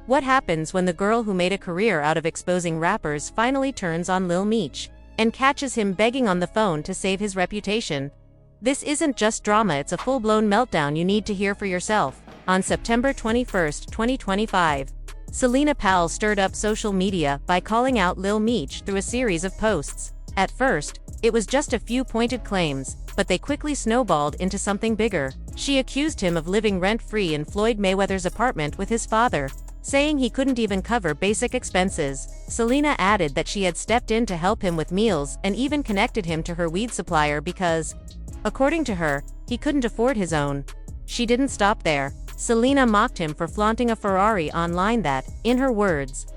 What happens when the girl who made a career out of exposing rappers finally turns on Lil Meech and catches him begging on the phone to save his reputation? This isn't just drama, it's a full-blown meltdown you need to hear for yourself. On September 21, 2025, Celina Powell stirred up social media by calling out Lil Meech through a series of posts. At first, it was just a few pointed claims, but they quickly snowballed into something bigger. She accused him of living rent-free in Floyd Mayweather's apartment with his father, saying he couldn't even cover basic expenses. Celina added that she had stepped in to help him with meals and even connected him to her weed supplier because, according to her, he couldn't afford his own. She didn't stop there. Celina mocked him for flaunting a Ferrari online that, in her words,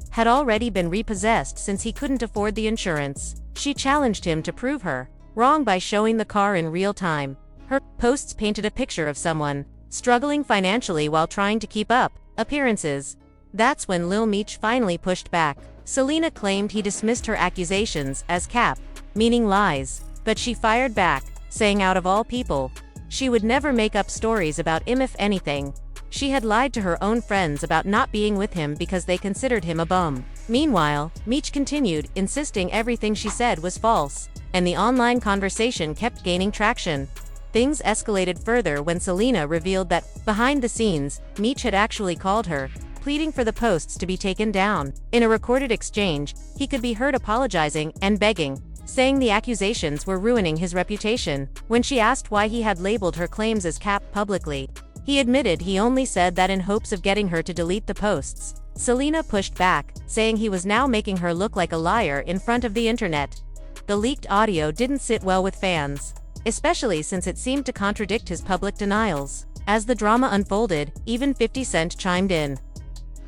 had already been repossessed since he couldn't afford the insurance. She challenged him to prove her wrong by showing the car in real time. Her posts painted a picture of someone struggling financially while trying to keep up appearances. That's when Lil Meech finally pushed back. Celina claimed he dismissed her accusations as cap, meaning lies, but she fired back, saying out of all people, she would never make up stories about him. If anything, she had lied to her own friends about not being with him because they considered him a bum. Meanwhile, Meech continued, insisting everything she said was false, and the online conversation kept gaining traction. Things escalated further when Celina revealed that, behind the scenes, Meech had actually called her, pleading for the posts to be taken down. In a recorded exchange, he could be heard apologizing and begging, saying the accusations were ruining his reputation. When she asked why he had labeled her claims as cap publicly, he admitted he only said that in hopes of getting her to delete the posts. Celina pushed back, saying he was now making her look like a liar in front of the internet. The leaked audio didn't sit well with fans, especially since it seemed to contradict his public denials. As the drama unfolded, even 50 Cent chimed in,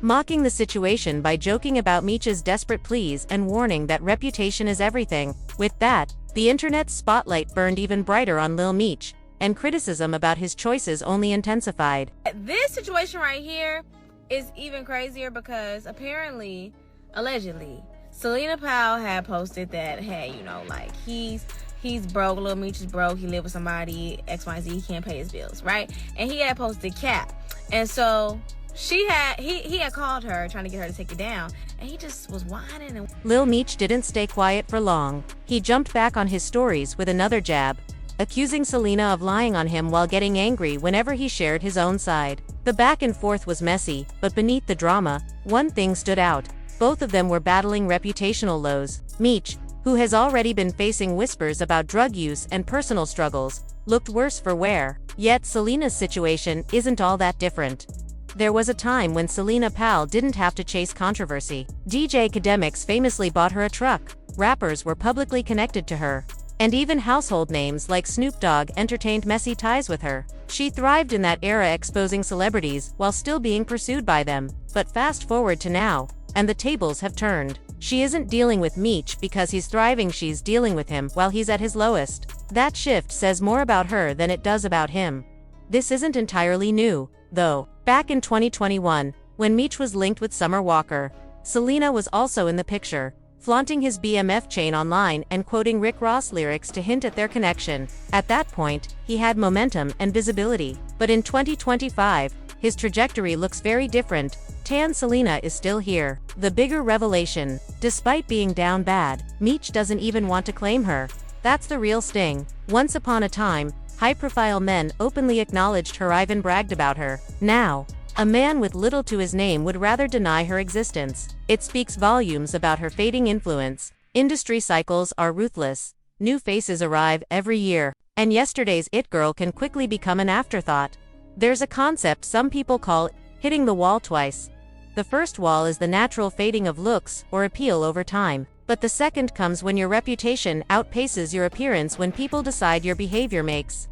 mocking the situation by joking about Meech's desperate pleas and warning that reputation is everything. With that, the internet's spotlight burned even brighter on Lil Meech, and criticism about his choices only intensified. This situation right here is even crazier because apparently, allegedly, Celina Powell had posted that, hey, you know, like, he's broke, Lil Meech is broke, he live with somebody, XYZ, he can't pay his bills, right? And he had posted cap. And so he had called her trying to get her to take it down, and he just was whining. And Lil Meech didn't stay quiet for long. He jumped back on his stories with another jab, accusing Celina of lying on him while getting angry whenever he shared his own side. The back and forth was messy, but beneath the drama, one thing stood out. Both of them were battling reputational lows. Meech, who has already been facing whispers about drug use and personal struggles, looked worse for wear. Yet Celina's situation isn't all that different. There was a time when Celina Powell didn't have to chase controversy. DJ Academics famously bought her a truck, rappers were publicly connected to her, and even household names like Snoop Dogg entertained messy ties with her. She thrived in that era, exposing celebrities while still being pursued by them. But fast forward to now, and the tables have turned. She isn't dealing with Meech because he's thriving, she's dealing with him while he's at his lowest. That shift says more about her than it does about him. This isn't entirely new, though. Back in 2021, when Meech was linked with Summer Walker, Celina was also in the picture, flaunting his BMF chain online and quoting Rick Ross lyrics to hint at their connection. At that point, he had momentum and visibility. But in 2025, his trajectory looks very different. Tan Celina is still here. The bigger revelation, despite being down bad, Meech doesn't even want to claim her. That's the real sting. Once upon a time, high-profile men openly acknowledged her, even bragged about her. Now, a man with little to his name would rather deny her existence. It speaks volumes about her fading influence. Industry cycles are ruthless. New faces arrive every year, and yesterday's it girl can quickly become an afterthought. There's a concept some people call hitting the wall twice. The first wall is the natural fading of looks or appeal over time, but the second comes when your reputation outpaces your appearance, when people decide your behavior makes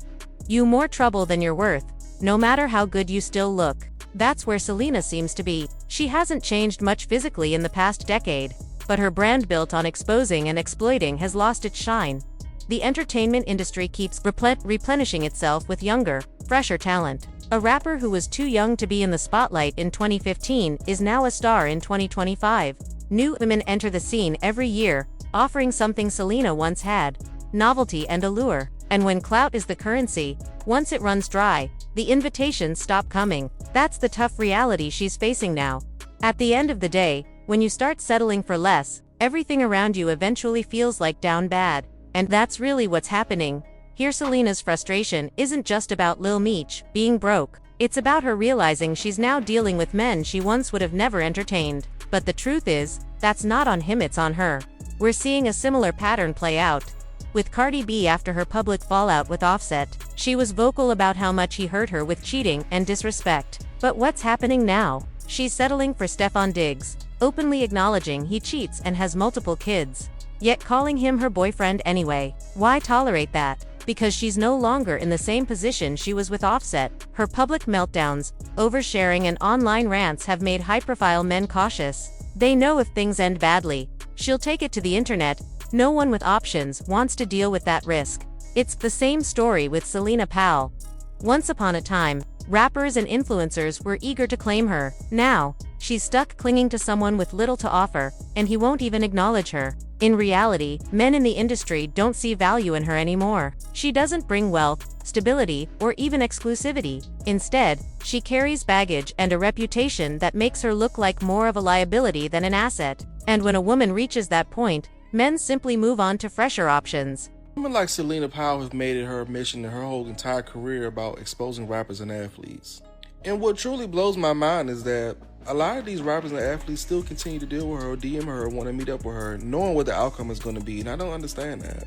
you more trouble than you're worth, no matter how good you still look. That's where Celina seems to be. She hasn't changed much physically in the past decade, but her brand built on exposing and exploiting has lost its shine. The entertainment industry keeps replenishing itself with younger, fresher talent. A rapper who was too young to be in the spotlight in 2015 is now a star in 2025. New women enter the scene every year, offering something Celina once had: novelty and allure. And when clout is the currency, once it runs dry, the invitations stop coming. That's the tough reality she's facing now. At the end of the day, when you start settling for less, everything around you eventually feels like down bad. And that's really what's happening. Here Celina's frustration isn't just about Lil Meech being broke. It's about her realizing she's now dealing with men she once would have never entertained. But the truth is, that's not on him, it's on her. We're seeing a similar pattern play out with Cardi B after her public fallout with Offset. She was vocal about how much he hurt her with cheating and disrespect. But what's happening now? She's settling for Stefon Diggs, openly acknowledging he cheats and has multiple kids, yet calling him her boyfriend anyway. Why tolerate that? Because she's no longer in the same position she was with Offset. Her public meltdowns, oversharing and online rants have made high-profile men cautious. They know if things end badly, she'll take it to the internet. No one with options wants to deal with that risk. It's the same story with Celina Powell. Once upon a time, rappers and influencers were eager to claim her. Now, she's stuck clinging to someone with little to offer, and he won't even acknowledge her. In reality, men in the industry don't see value in her anymore. She doesn't bring wealth, stability, or even exclusivity. Instead, she carries baggage and a reputation that makes her look like more of a liability than an asset. And when a woman reaches that point, men simply move on to fresher options. Women like Celina Powell have made it her mission in her whole entire career about exposing rappers and athletes. And what truly blows my mind is that a lot of these rappers and athletes still continue to deal with her or DM her or want to meet up with her, knowing what the outcome is going to be, and I don't understand that.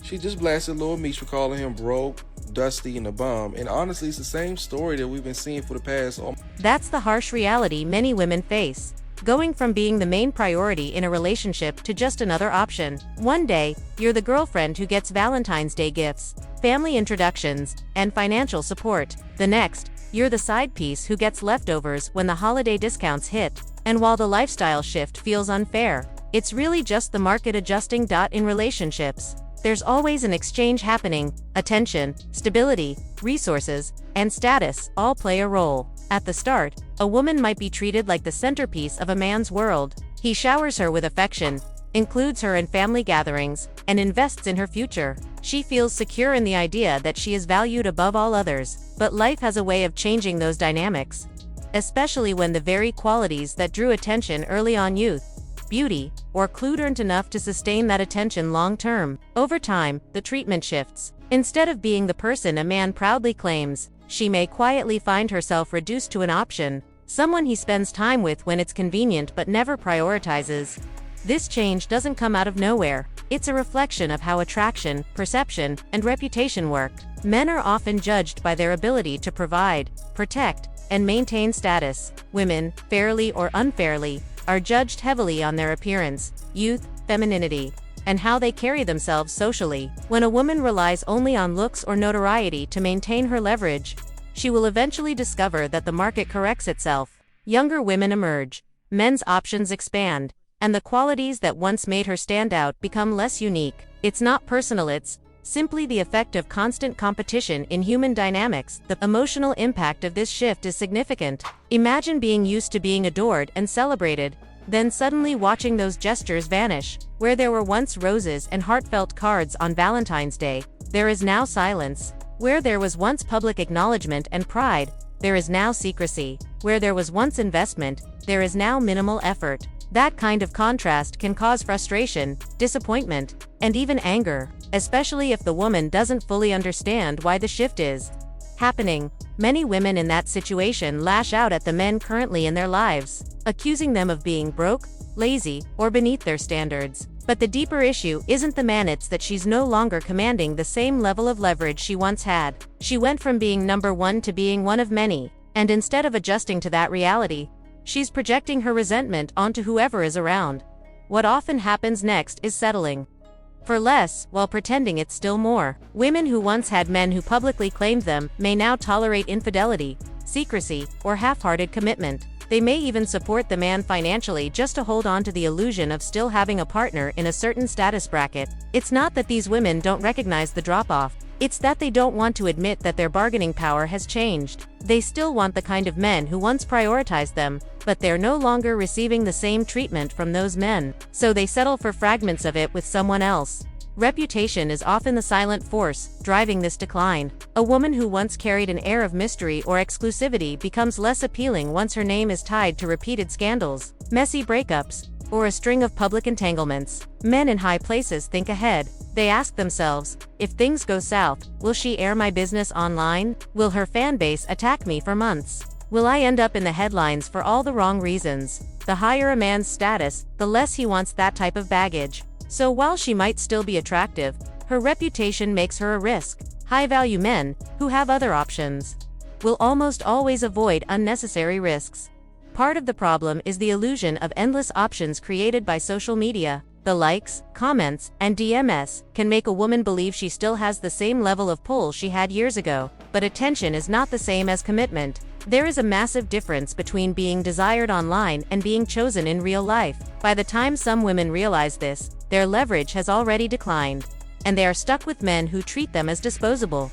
She just blasted Lil Meech for calling him broke, dusty, and a bum, and honestly, it's the same story that we've been seeing for the past. That's the harsh reality many women face. Going from being the main priority in a relationship to just another option. One day, you're the girlfriend who gets Valentine's Day gifts, family introductions, and financial support. The next, you're the side piece who gets leftovers when the holiday discounts hit. And while the lifestyle shift feels unfair, it's really just the market adjusting. In relationships, there's always an exchange happening. Attention, stability, resources, and status all play a role. At the start, a woman might be treated like the centerpiece of a man's world. He showers her with affection, includes her in family gatherings, and invests in her future. She feels secure in the idea that she is valued above all others. But life has a way of changing those dynamics, especially when the very qualities that drew attention early on, youth, beauty, or clue, aren't enough to sustain that attention long term. Over time, the treatment shifts. Instead of being the person a man proudly claims, she may quietly find herself reduced to an option, someone he spends time with when it's convenient but never prioritizes. This change doesn't come out of nowhere. It's a reflection of how attraction, perception, and reputation work. Men are often judged by their ability to provide, protect, and maintain status. Women, fairly or unfairly, are judged heavily on their appearance, youth, femininity, and how they carry themselves socially. When a woman relies only on looks or notoriety to maintain her leverage, she will eventually discover that the market corrects itself. Younger women emerge, men's options expand, and the qualities that once made her stand out become less unique. It's not personal, it's simply the effect of constant competition in human dynamics. The emotional impact of this shift is significant. Imagine being used to being adored and celebrated, then suddenly watching those gestures vanish. Where there were once roses and heartfelt cards on Valentine's Day, there is now silence. Where there was once public acknowledgement and pride, there is now secrecy. Where there was once investment, there is now minimal effort. That kind of contrast can cause frustration, disappointment, and even anger, especially if the woman doesn't fully understand why the shift is happening. Many women in that situation lash out at the men currently in their lives, accusing them of being broke, lazy, or beneath their standards. But the deeper issue isn't the man, it's that she's no longer commanding the same level of leverage she once had. She went from being number one to being one of many, and instead of adjusting to that reality, she's projecting her resentment onto whoever is around. What often happens next is settling for less, while pretending it's still more. Women who once had men who publicly claimed them may now tolerate infidelity, secrecy, or half-hearted commitment. They may even support the man financially just to hold on to the illusion of still having a partner in a certain status bracket. It's not that these women don't recognize the drop-off, it's that they don't want to admit that their bargaining power has changed. They still want the kind of men who once prioritized them, but they're no longer receiving the same treatment from those men, so they settle for fragments of it with someone else. Reputation is often the silent force driving this decline. A woman who once carried an air of mystery or exclusivity becomes less appealing once her name is tied to repeated scandals, messy breakups, or a string of public entanglements. Men in high places think ahead. They ask themselves, if things go south, will she air my business online? Will her fan base attack me for months? Will I end up in the headlines for all the wrong reasons? The higher a man's status, the less he wants that type of baggage. So while she might still be attractive, her reputation makes her a risk. High-value men, who have other options, will almost always avoid unnecessary risks. Part of the problem is the illusion of endless options created by social media. The likes, comments, and DMs can make a woman believe she still has the same level of pull she had years ago, but attention is not the same as commitment. There is a massive difference between being desired online and being chosen in real life. By the time some women realize this, their leverage has already declined, and they are stuck with men who treat them as disposable.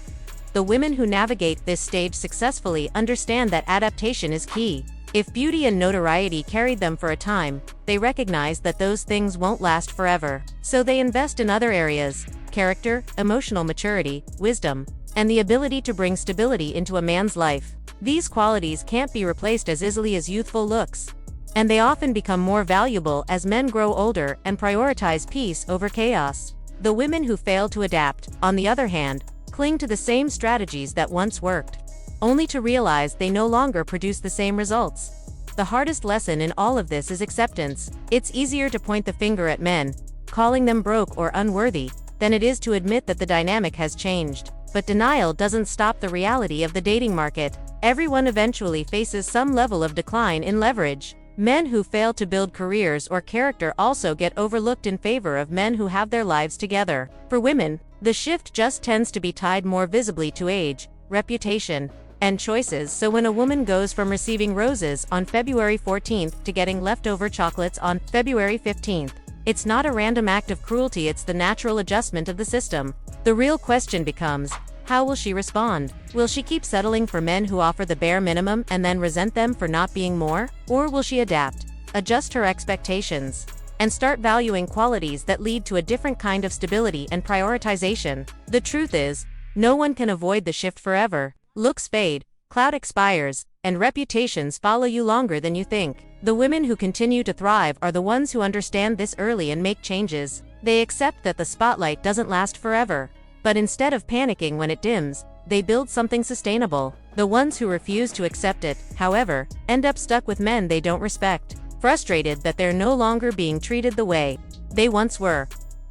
The women who navigate this stage successfully understand that adaptation is key. If beauty and notoriety carried them for a time, they recognize that those things won't last forever. So they invest in other areas: character, emotional maturity, wisdom, and the ability to bring stability into a man's life. These qualities can't be replaced as easily as youthful looks, and they often become more valuable as men grow older and prioritize peace over chaos. The women who fail to adapt, on the other hand, cling to the same strategies that once worked, only to realize they no longer produce the same results. The hardest lesson in all of this is acceptance. It's easier to point the finger at men, calling them broke or unworthy, than it is to admit that the dynamic has changed. But denial doesn't stop the reality of the dating market. Everyone eventually faces some level of decline in leverage. Men who fail to build careers or character also get overlooked in favor of men who have their lives together. For women, the shift just tends to be tied more visibly to age, reputation, and choices. So when a woman goes from receiving roses on February 14th to getting leftover chocolates on February 15th, it's not a random act of cruelty, it's the natural adjustment of the system. The real question becomes, how will she respond? Will she keep settling for men who offer the bare minimum and then resent them for not being more? Or will she adapt, adjust her expectations, and start valuing qualities that lead to a different kind of stability and prioritization? The truth is, no one can avoid the shift forever. Looks fade, clout expires, and reputations follow you longer than you think. The women who continue to thrive are the ones who understand this early and make changes. They accept that the spotlight doesn't last forever. But instead of panicking when it dims, they build something sustainable. The ones who refuse to accept it, however, end up stuck with men they don't respect, frustrated that they're no longer being treated the way they once were.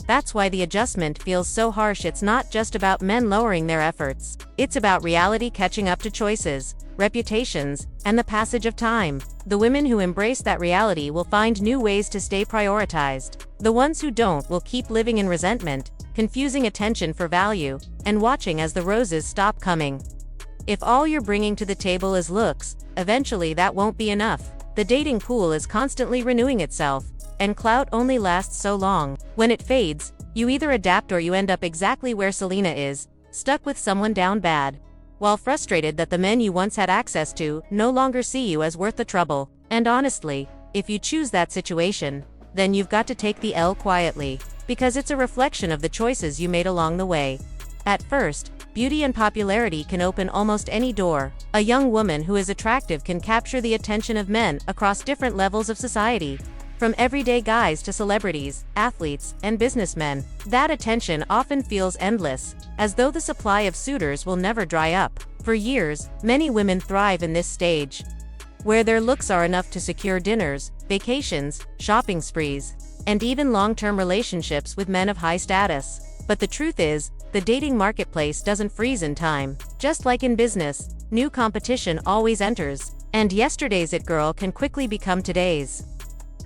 That's why the adjustment feels so harsh. It's not just about men lowering their efforts. It's about reality catching up to choices, reputations, and the passage of time. The women who embrace that reality will find new ways to stay prioritized. The ones who don't will keep living in resentment, confusing attention for value, and watching as the roses stop coming. If all you're bringing to the table is looks, eventually that won't be enough. The dating pool is constantly renewing itself, and clout only lasts so long. When it fades, you either adapt or you end up exactly where Celina is, stuck with someone down bad, while frustrated that the men you once had access to no longer see you as worth the trouble. And honestly, if you choose that situation, then you've got to take the L quietly, because it's a reflection of the choices you made along the way. At first, beauty and popularity can open almost any door. A young woman who is attractive can capture the attention of men across different levels of society, from everyday guys to celebrities, athletes, and businessmen. That attention often feels endless, as though the supply of suitors will never dry up. For years, many women thrive in this stage, where their looks are enough to secure dinners, vacations, shopping sprees, and even long-term relationships with men of high status. But the truth is, the dating marketplace doesn't freeze in time. Just like in business, new competition always enters, and yesterday's it girl can quickly become today's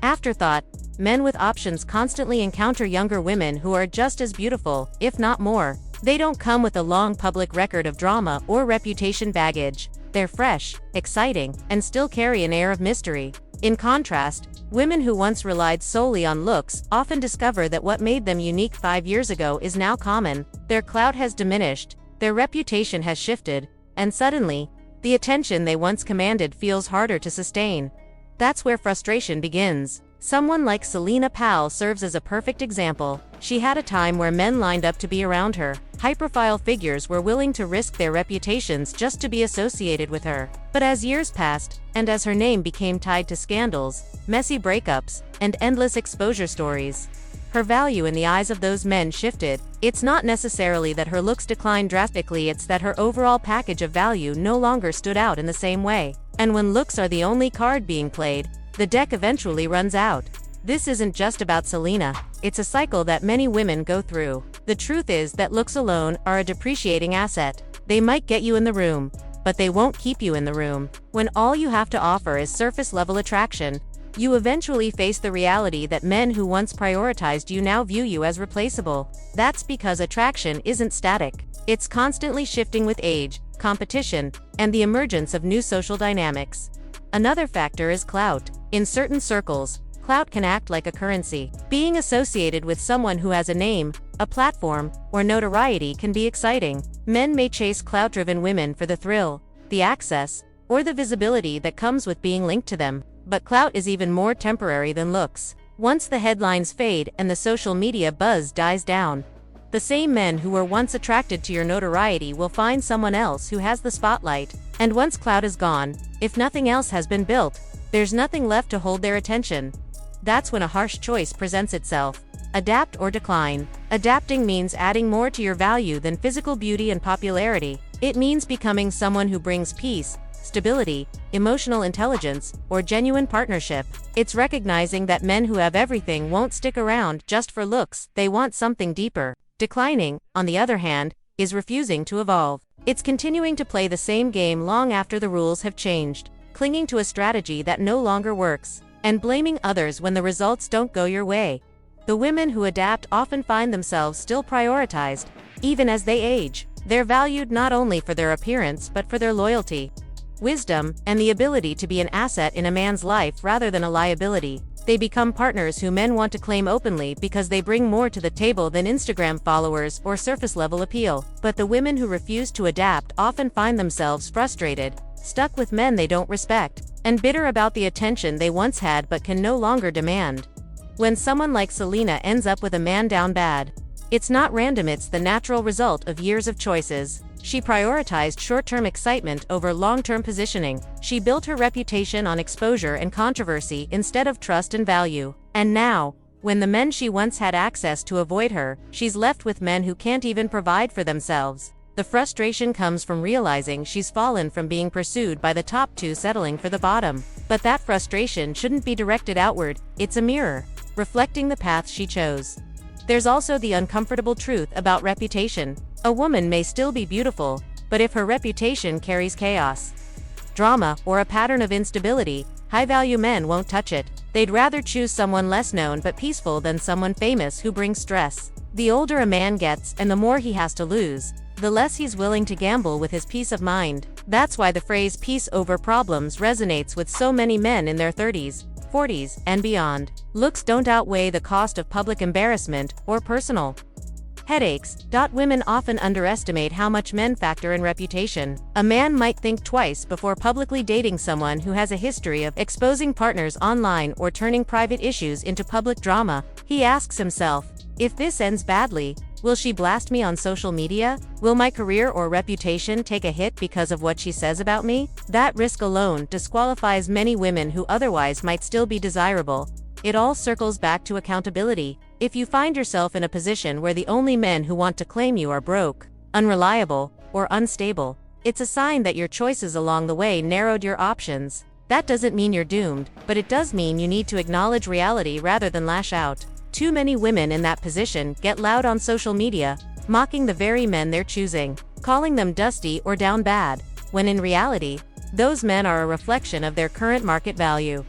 afterthought. Men with options constantly encounter younger women who are just as beautiful, if not more. They don't come with a long public record of drama or reputation baggage. They're fresh, exciting, and still carry an air of mystery. In contrast, women who once relied solely on looks often discover that what made them unique 5 years ago is now common. Their clout has diminished, their reputation has shifted, and suddenly, the attention they once commanded feels harder to sustain. That's where frustration begins. Someone like Celina Powell serves as a perfect example. She had a time where men lined up to be around her. High-profile figures were willing to risk their reputations just to be associated with her. But as years passed, and as her name became tied to scandals, messy breakups, and endless exposure stories, her value in the eyes of those men shifted. It's not necessarily that her looks declined drastically, it's that her overall package of value no longer stood out in the same way. And when looks are the only card being played, the deck eventually runs out. This isn't just about Celina, it's a cycle that many women go through. The truth is that looks alone are a depreciating asset. They might get you in the room, but they won't keep you in the room. When all you have to offer is surface-level attraction, you eventually face the reality that men who once prioritized you now view you as replaceable. That's because attraction isn't static. It's constantly shifting with age, competition, and the emergence of new social dynamics. Another factor is clout. In certain circles, clout can act like a currency. Being associated with someone who has a name, a platform, or notoriety can be exciting. Men may chase clout-driven women for the thrill, the access, or the visibility that comes with being linked to them. But clout is even more temporary than looks. Once the headlines fade and the social media buzz dies down, the same men who were once attracted to your notoriety will find someone else who has the spotlight. And once clout is gone, if nothing else has been built, there's nothing left to hold their attention. That's when a harsh choice presents itself. Adapt or decline. Adapting means adding more to your value than physical beauty and popularity. It means becoming someone who brings peace, stability, emotional intelligence, or genuine partnership. It's recognizing that men who have everything won't stick around just for looks, they want something deeper. Declining, on the other hand, is refusing to evolve. It's continuing to play the same game long after the rules have changed, clinging to a strategy that no longer works, and blaming others when the results don't go your way. The women who adapt often find themselves still prioritized, even as they age. They're valued not only for their appearance but for their loyalty, wisdom, and the ability to be an asset in a man's life rather than a liability. They become partners who men want to claim openly because they bring more to the table than Instagram followers or surface-level appeal. But the women who refuse to adapt often find themselves frustrated, stuck with men they don't respect, and bitter about the attention they once had but can no longer demand. When someone like Celina ends up with a man down bad, it's not random, it's the natural result of years of choices. She prioritized short-term excitement over long-term positioning. She built her reputation on exposure and controversy instead of trust and value. And now, when the men she once had access to avoid her, she's left with men who can't even provide for themselves. The frustration comes from realizing she's fallen from being pursued by the top two settling for the bottom. But that frustration shouldn't be directed outward, it's a mirror, reflecting the path she chose. There's also the uncomfortable truth about reputation. A woman may still be beautiful, but if her reputation carries chaos, drama, or a pattern of instability, high-value men won't touch it. They'd rather choose someone less known but peaceful than someone famous who brings stress. The older a man gets and the more he has to lose, the less he's willing to gamble with his peace of mind. That's why the phrase peace over problems resonates with so many men in their 30s, 40s, and beyond. Looks don't outweigh the cost of public embarrassment or personal headaches. Women often underestimate how much men factor in reputation. A man might think twice before publicly dating someone who has a history of exposing partners online or turning private issues into public drama. He asks himself, if this ends badly, will she blast me on social media? Will my career or reputation take a hit because of what she says about me? That risk alone disqualifies many women who otherwise might still be desirable. It all circles back to accountability. If you find yourself in a position where the only men who want to claim you are broke, unreliable, or unstable, it's a sign that your choices along the way narrowed your options. That doesn't mean you're doomed, but it does mean you need to acknowledge reality rather than lash out. Too many women in that position get loud on social media, mocking the very men they're choosing, calling them dusty or down bad, when in reality, those men are a reflection of their current market value.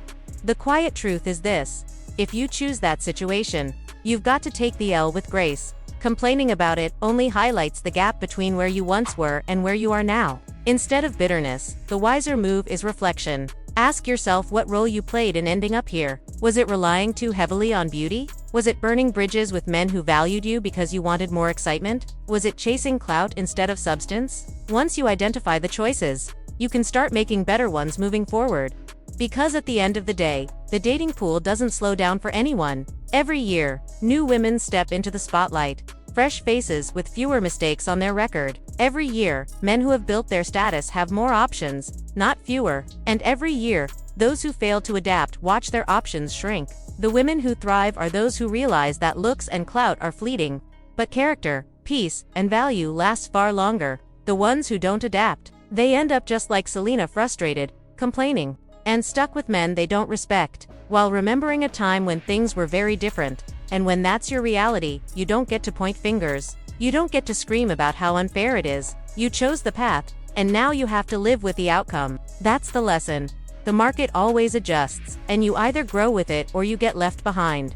The quiet truth is this: if you choose that situation, you've got to take the L with grace. Complaining about it only highlights the gap between where you once were and where you are now. Instead of bitterness, the wiser move is reflection. Ask yourself what role you played in ending up here. Was it relying too heavily on beauty? Was it burning bridges with men who valued you because you wanted more excitement? Was it chasing clout instead of substance? Once you identify the choices, you can start making better ones moving forward. Because at the end of the day, the dating pool doesn't slow down for anyone. Every year, new women step into the spotlight. Fresh faces with fewer mistakes on their record. Every year, men who have built their status have more options, not fewer. And every year, those who fail to adapt watch their options shrink. The women who thrive are those who realize that looks and clout are fleeting, but character, peace, and value last far longer. The ones who don't adapt, they end up just like Celina, frustrated, complaining, and stuck with men they don't respect, while remembering a time when things were very different. And when that's your reality, you don't get to point fingers. You don't get to scream about how unfair it is. You chose the path, and now you have to live with the outcome. That's the lesson. The market always adjusts, and you either grow with it or you get left behind.